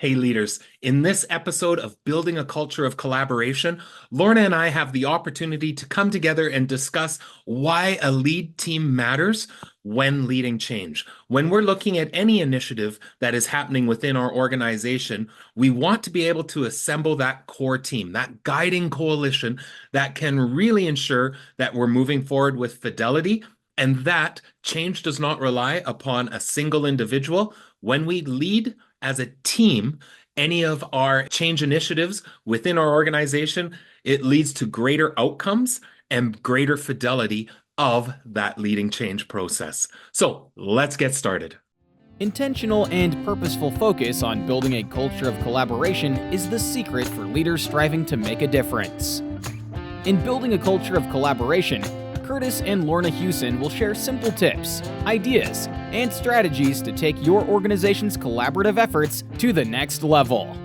Hey leaders, in this episode of Building a Culture of Collaboration, Lorna and I have the opportunity to come together and discuss why a lead team matters when leading change. When we're looking at any initiative that is happening within our organization, we want to be able to assemble that core team, that guiding coalition that can really ensure that we're moving forward with fidelity and that change does not rely upon a single individual. When we lead as a team, any of our change initiatives within our organization, it leads to greater outcomes and greater fidelity of that leading change process. So let's get started. Intentional and purposeful focus on building a culture of collaboration is the secret for leaders striving to make a difference. In building a culture of collaboration, Kurtis and Lorna Hewson will share simple tips, ideas, and strategies to take your organization's collaborative efforts to the next level.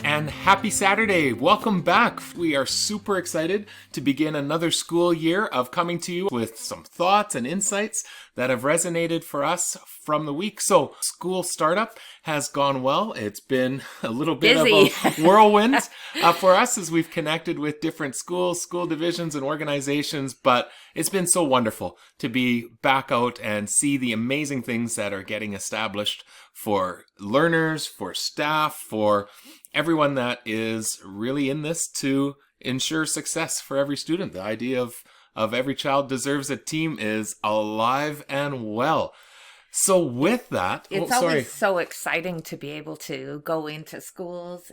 And happy Saturday! Welcome back. We are super excited to begin another school year of coming to you with some thoughts and insights that have resonated for us from the week. So, school startup has gone well. It's been a little bit Busy. of a whirlwind for us as we've connected with different schools, school divisions, and organizations. But it's been so wonderful to be back out and see the amazing things that are getting established for learners, for staff, for everyone that is really in this to ensure success for every student. The idea of every child deserves a team is alive and well. So with that, It's always so exciting to be able to go into schools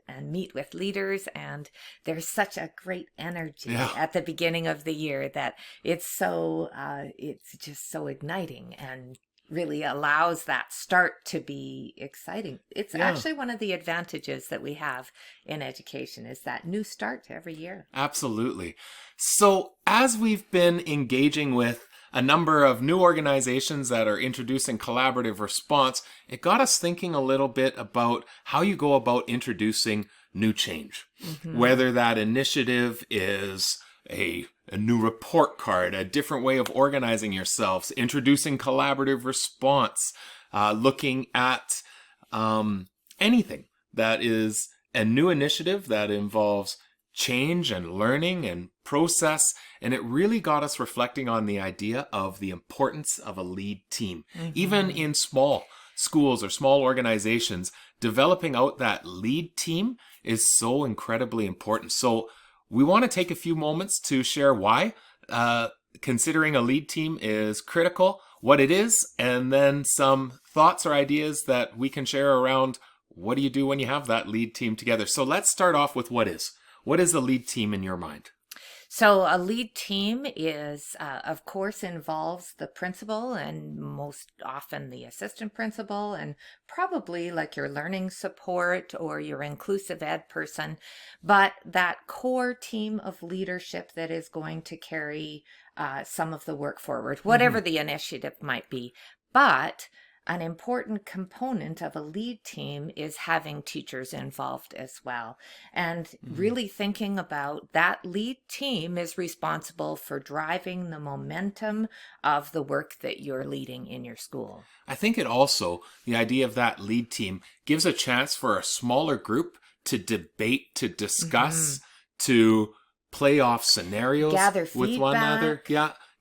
and meet with leaders, and there's such a great energy at the beginning of the year that it's just so igniting and really allows that start to be exciting. It's actually one of the advantages that we have in education is that new start every year. Absolutely. So as we've been engaging with a number of new organizations that are introducing collaborative response, it got us thinking a little bit about how you go about introducing new change. Mm-hmm. Whether that initiative is a new report card, a different way of organizing yourselves, introducing collaborative response, looking at anything that is a new initiative that involves change and learning and process. And it really got us reflecting on the idea of the importance of a lead team. Mm-hmm. Even in small schools or small organizations, developing out that lead team is so incredibly important. So we want to take a few moments to share why considering a lead team is critical, what it is, and then some thoughts or ideas that we can share around what do you do when you have that lead team together. So let's start off with what is. What is the lead team in your mind? So a lead team is, of course, involves the principal and most often the assistant principal and probably like your learning support or your inclusive ed person, but that core team of leadership that is going to carry some of the work forward, whatever the initiative might be. But an important component of a lead team is having teachers involved as well. And really thinking about that lead team is responsible for driving the momentum of the work that you're leading in your school. I think it also, the idea of that lead team gives a chance for a smaller group to debate, to discuss, to play off scenarios with one another.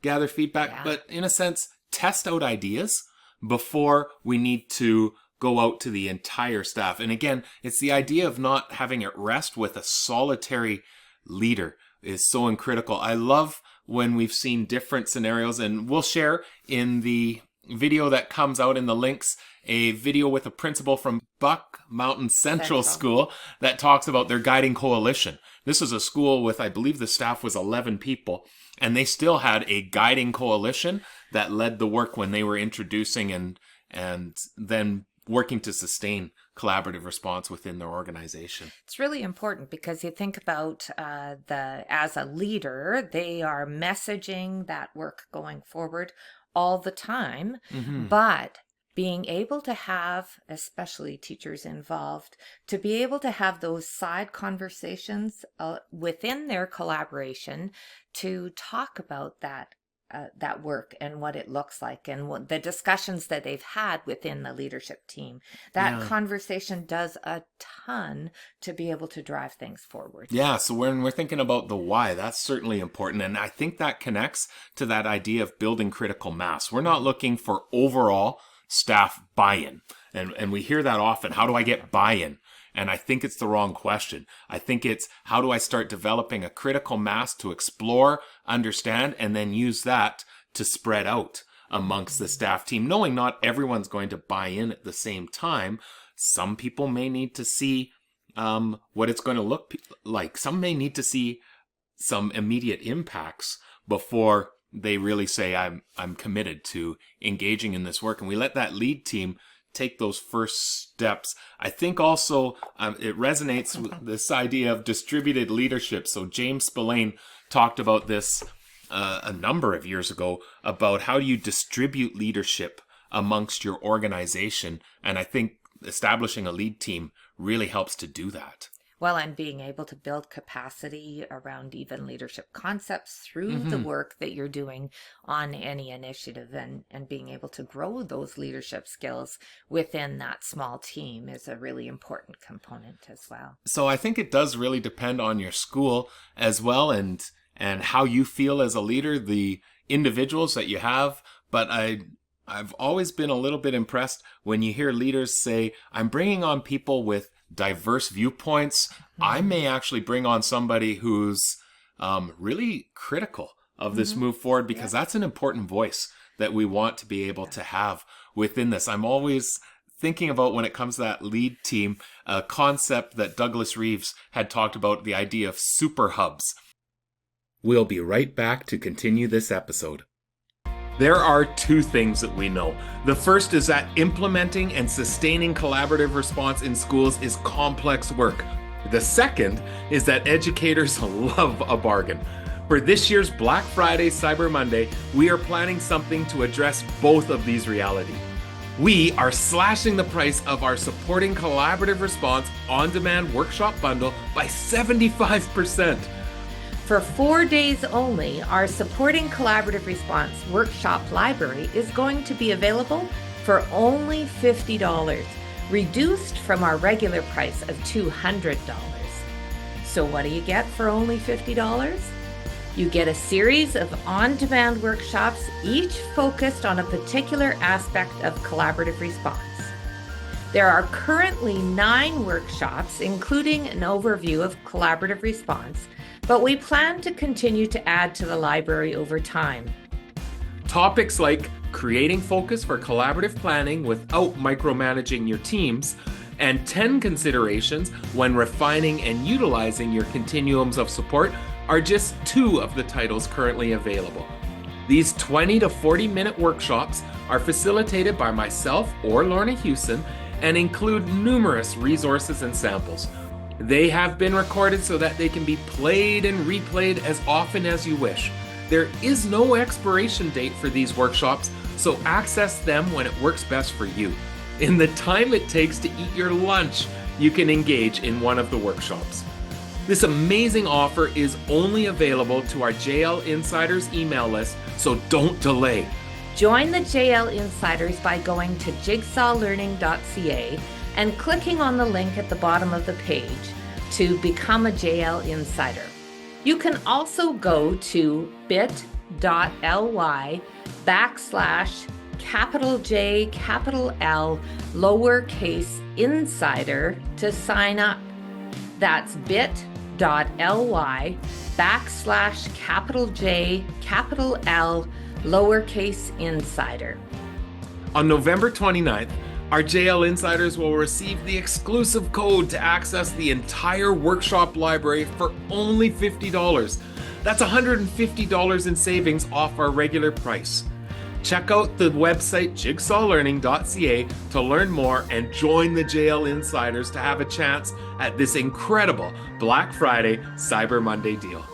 Gather feedback. But in a sense, test out ideas before we need to go out to the entire staff. And again, it's the idea of not having it rest with a solitary leader is so critical. I love when we've seen different scenarios, and we'll share in the video that comes out in the links a video with a principal from Buck Mountain Central School that talks about their guiding coalition. This is a school with, I believe the staff was 11 people, and they still had a guiding coalition that led the work when they were introducing and then working to sustain collaborative response within their organization. It's really important because you think about as a leader, they are messaging that work going forward all the time, but being able to have, especially teachers involved, to be able to have those side conversations within their collaboration to talk about that that work and what it looks like, and the discussions that they've had within the leadership team. That conversation does a ton to be able to drive things forward. Yeah, so when we're thinking about the why, that's certainly important. And I think that connects to that idea of building critical mass. We're not looking for overall staff buy-in. And we hear that often. How do I get buy-in? And I think it's the wrong question. I think it's, how do I start developing a critical mass to explore, understand, and then use that to spread out amongst the staff team, knowing not everyone's going to buy in at the same time. Some people may need to see what it's going to look like. Some may need to see some immediate impacts before they really say, I'm committed to engaging in this work. And we let that lead team take those first steps. I think also it resonates with this idea of distributed leadership. So James Spillane talked about this a number of years ago, about how do you distribute leadership amongst your organization. And I think establishing a lead team really helps to do that. Well, and being able to build capacity around even leadership concepts through the work that you're doing on any initiative, and being able to grow those leadership skills within that small team is a really important component as well. So I think it does really depend on your school as well, and how you feel as a leader, the individuals that you have. But I've always been a little bit impressed when you hear leaders say, I'm bringing on people with diverse viewpoints. I may actually bring on somebody who's really critical of this move forward, because that's an important voice that we want to be able to have within this. I'm always thinking about, when it comes to that lead team, a concept that Douglas Reeves had talked about, the idea of super hubs. We'll be right back to continue this episode. There are two things that we know. The first is that implementing and sustaining collaborative response in schools is complex work. The second is that educators love a bargain. For this year's Black Friday, Cyber Monday, we are planning something to address both of these realities. We are slashing the price of our Supporting Collaborative Response on-demand workshop bundle by 75%. For 4 days only, our Supporting Collaborative Response workshop library is going to be available for only $50, reduced from our regular price of $200. So what do you get for only $50? You get a series of on-demand workshops, each focused on a particular aspect of collaborative response. There are currently 9 workshops, including an overview of collaborative response, but we plan to continue to add to the library over time. Topics like creating focus for collaborative planning without micromanaging your teams, and 10 considerations when refining and utilizing your continuums of support are just 2 of the titles currently available. These 20 to 40-minute workshops are facilitated by myself or Lorna Hewson and include numerous resources and samples. They have been recorded so that they can be played and replayed as often as you wish. There is no expiration date for these workshops, so access them when it works best for you. In the time it takes to eat your lunch, you can engage in one of the workshops. This amazing offer is only available to our JL Insiders email list, so don't delay. Join the JL Insiders by going to jigsawlearning.ca and clicking on the link at the bottom of the page to become a JL Insider. You can also go to bit.ly/J, L, insider to sign up. That's bit.ly/J, L, insider. On November 29th, our JL Insiders will receive the exclusive code to access the entire workshop library for only $50. That's $150 in savings off our regular price. Check out the website jigsawlearning.ca to learn more and join the JL Insiders to have a chance at this incredible Black Friday Cyber Monday deal.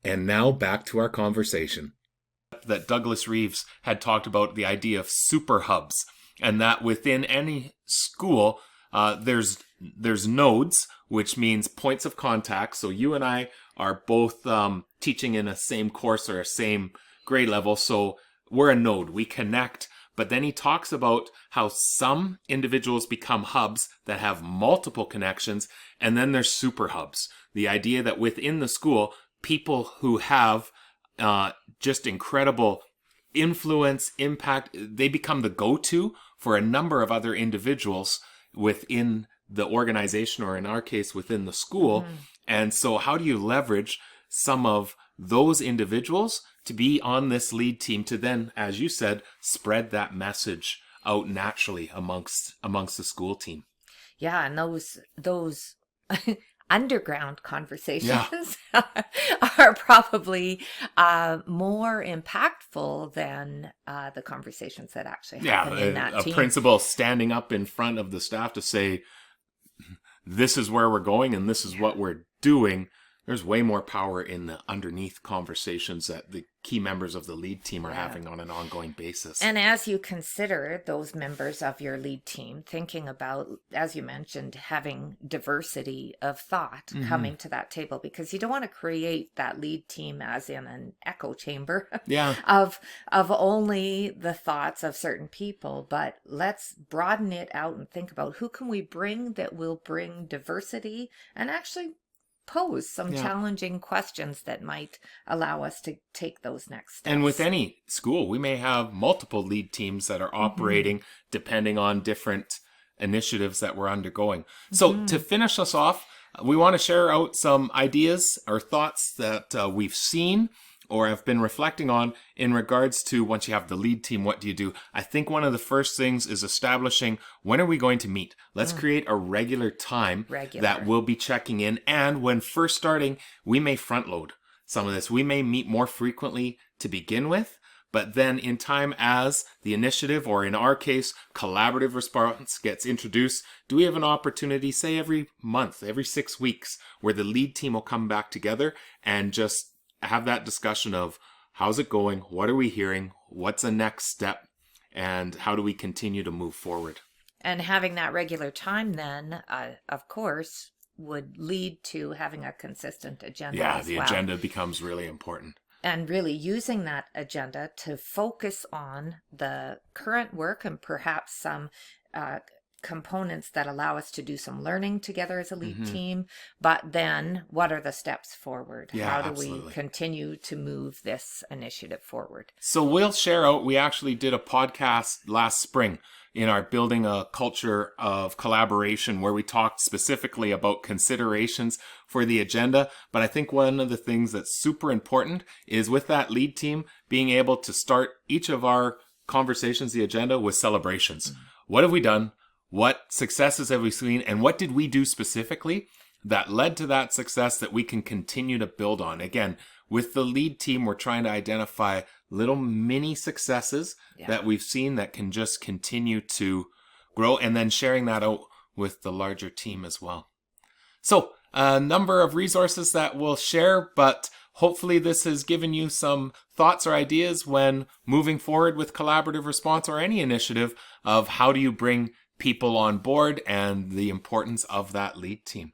And now back to our conversation. That Douglas Reeves had talked about, the idea of super hubs, and that within any school, There's nodes, which means points of contact. So you and I are both teaching in a same course or a same grade level. So we're a node. We connect. But then he talks about how some individuals become hubs that have multiple connections. And then there's super hubs. The idea that within the school, people who have just incredible influence, impact, they become the go-to for a number of other individuals within the organization, or in our case, within the school. And so how do you leverage some of those individuals to be on this lead team to then, as you said, spread that message out naturally amongst the school team? Yeah, and those underground conversations are probably more impactful than the conversations that actually happen in that team. A principal standing up in front of the staff to say, this is where we're going and this is what we're doing. There's way more power in the underneath conversations that the key members of the lead team are having on an ongoing basis. And as you consider those members of your lead team, thinking about, as you mentioned, having diversity of thought coming to that table, because you don't want to create that lead team as in an echo chamber of only the thoughts of certain people, but let's broaden it out and think about who can we bring that will bring diversity and actually pose some challenging questions that might allow us to take those next steps. And with any school, we may have multiple lead teams that are operating depending on different initiatives that we're undergoing. So to finish us off, we want to share out some ideas or thoughts that we've seen or have been reflecting on in regards to once you have the lead team, what do you do? I think one of the first things is establishing, when are we going to meet? Let's create a regular time that we'll be checking in. And when first starting, we may front load some of this. We may meet more frequently to begin with, but then in time as the initiative, or in our case, collaborative response gets introduced, do we have an opportunity, say every month, every 6 weeks, where the lead team will come back together and just have that discussion of how's it going? What are we hearing? What's the next step? And how do we continue to move forward? And having that regular time then, of course, would lead to having a consistent agenda as well. Agenda becomes really important. And really using that agenda to focus on the current work and perhaps some components that allow us to do some learning together as a lead team, but then what are the steps forward? How do we continue to move this initiative forward? So we'll share out, we actually did a podcast last spring in our Building a Culture of Collaboration, where we talked specifically about considerations for the agenda. But I think one of the things that's super important is with that lead team being able to start each of our conversations, the agenda, with celebrations. What have we done? What successes have we seen? And what did we do specifically that led to that success that we can continue to build on? Again, with the lead team, we're trying to identify little mini successes that we've seen that can just continue to grow, and then sharing that out with the larger team as well. So a number of resources that we'll share, but hopefully this has given you some thoughts or ideas when moving forward with collaborative response or any initiative of how do you bring people on board and the importance of that lead team.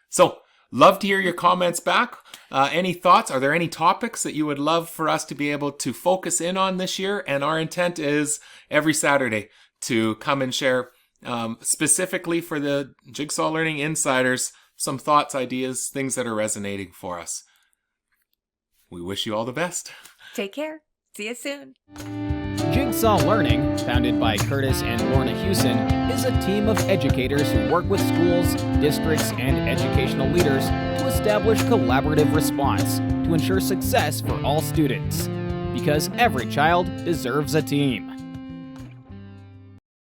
So, love to hear your comments back. Any thoughts? Are there any topics that you would love for us to be able to focus in on this year? And our intent is every Saturday to come and share specifically for the Jigsaw Learning Insiders some thoughts, ideas, things that are resonating for us. We wish you all the best. Take care. See you soon. Jigsaw Learning, founded by Kurtis and Lorna Hewson, is a team of educators who work with schools, districts, and educational leaders to establish collaborative response to ensure success for all students. Because every child deserves a team.